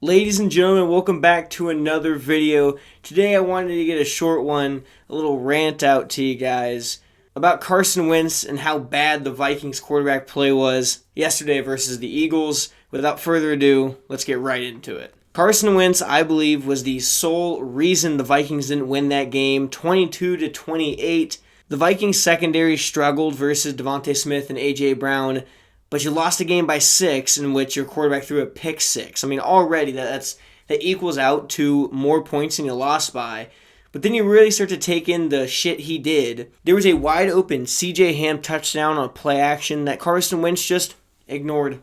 Ladies and gentlemen, welcome back to another video. Today I wanted to get a short one, a little rant out to you guys about Carson Wentz and how bad the Vikings quarterback play was yesterday versus the Eagles. Without further ado, let's get right into it. Carson Wentz, I believe, was the sole reason the Vikings didn't win that game, 22-28. The Vikings secondary struggled versus Devontae Smith and A.J. Brown, but you lost a game by 6 in which your quarterback threw a pick 6. I mean, already that equals out to more points than you lost by. But then you really start to take in the shit he did. There was a wide open C.J. Ham touchdown on play action that Carson Wentz just ignored.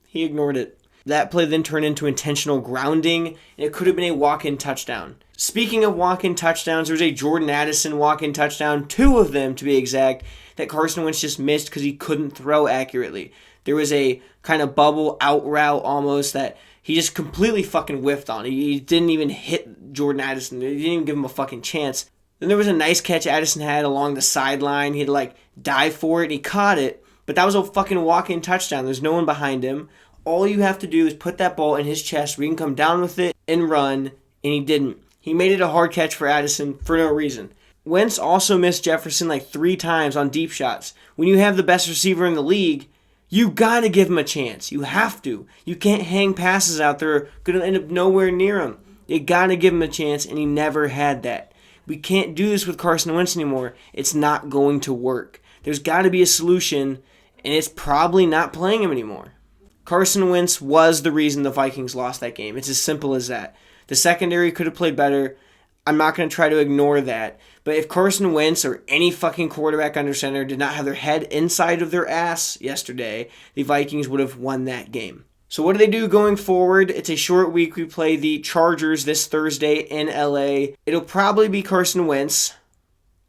He ignored it. That play then turned into intentional grounding, and it could have been a walk-in touchdown. Speaking of walk-in touchdowns, there was a Jordan Addison walk-in touchdown, 2 of them to be exact, that Carson Wentz just missed because he couldn't throw accurately. There was a kind of bubble out route almost that he just completely fucking whiffed on. He didn't even hit Jordan Addison. He didn't even give him a fucking chance. Then there was a nice catch Addison had along the sideline. He had to dive for it and he caught it. But that was a fucking walk-in touchdown. There's no one behind him. All you have to do is put that ball in his chest where he can come down with it and run, and he didn't. He made it a hard catch for Addison for no reason. Wentz also missed Jefferson 3 times on deep shots. When you have the best receiver in the league, you gotta give him a chance. You have to. You can't hang passes out there gonna end up nowhere near him. You gotta give him a chance, and he never had that. We can't do this with Carson Wentz anymore. It's not going to work. There's gotta be a solution, and it's probably not playing him anymore. Carson Wentz was the reason the Vikings lost that game. It's as simple as that. The secondary could have played better. I'm not going to try to ignore that. But if Carson Wentz or any fucking quarterback under center did not have their head inside of their ass yesterday, the Vikings would have won that game. So what do they do going forward? It's a short week. We play the Chargers this Thursday in LA. It'll probably be Carson Wentz,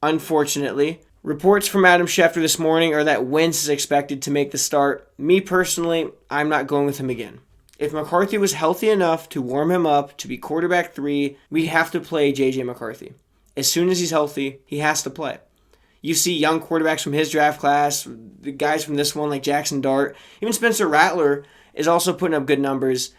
unfortunately. Reports from Adam Schefter this morning are that Wentz is expected to make the start. Me personally, I'm not going with him again. If McCarthy was healthy enough to warm him up to be quarterback 3, we have to play J.J. McCarthy. As soon as he's healthy, he has to play. You see young quarterbacks from his draft class, the guys from this one like Jackson Dart, even Spencer Rattler is also putting up good numbers.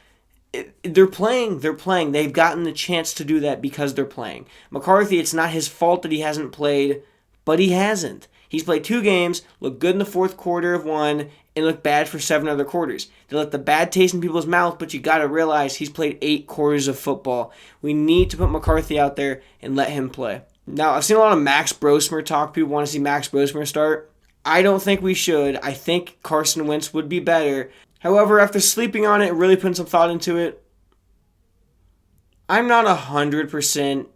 They're playing. They've gotten the chance to do that because they're playing. McCarthy, it's not his fault that he hasn't played, but he hasn't. He's played 2 games, looked good in the fourth quarter of 1, and looked bad for 7 other quarters. They let the bad taste in people's mouth, but you got to realize he's played 8 quarters of football. We need to put McCarthy out there and let him play. Now, I've seen a lot of Max Brosmer talk. People want to see Max Brosmer start. I don't think we should. I think Carson Wentz would be better. However, after sleeping on it and really putting some thought into it, I'm not 100%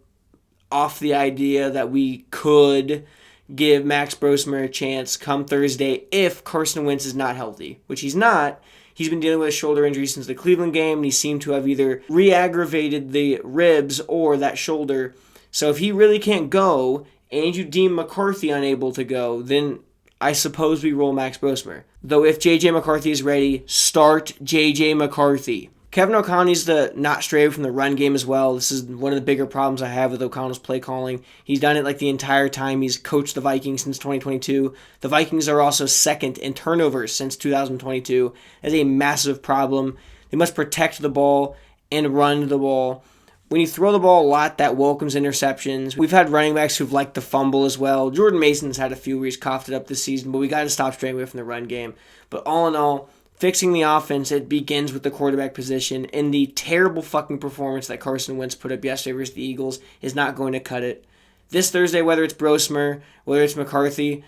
off the idea that we could give Max Brosmer a chance come Thursday if Carson Wentz is not healthy, which he's not. He's been dealing with a shoulder injury since the Cleveland game, and he seemed to have either re-aggravated the ribs or that shoulder. So if he really can't go, and you deem McCarthy unable to go, then I suppose we roll Max Brosmer. Though if J.J. McCarthy is ready, start J.J. McCarthy. Kevin O'Connell needs to not stray from the run game as well. This is one of the bigger problems I have with O'Connell's play calling. He's done it the entire time he's coached the Vikings since 2022. The Vikings are also second in turnovers since 2022. That's a massive problem. They must protect the ball and run the ball. When you throw the ball a lot, that welcomes interceptions. We've had running backs who've liked to fumble as well. Jordan Mason's had a few where he's coughed it up this season, but we got to stop straying away from the run game. But all in all, fixing the offense, it begins with the quarterback position, and the terrible fucking performance that Carson Wentz put up yesterday versus the Eagles is not going to cut it. This Thursday, whether it's Brosmer, whether it's McCarthy,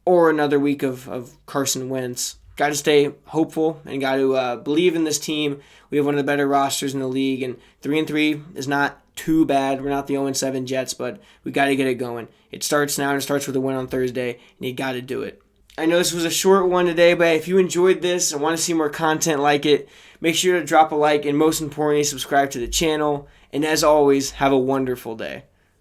or another week of Carson Wentz, got to stay hopeful and got to believe in this team. We have one of the better rosters in the league, and 3-3 is not too bad. We're not the 0-7 Jets, but we got to get it going. It starts now, and it starts with a win on Thursday, and you got to do it. I know this was a short one today, but if you enjoyed this and want to see more content like it, make sure to drop a like and most importantly, subscribe to the channel. And as always, have a wonderful day.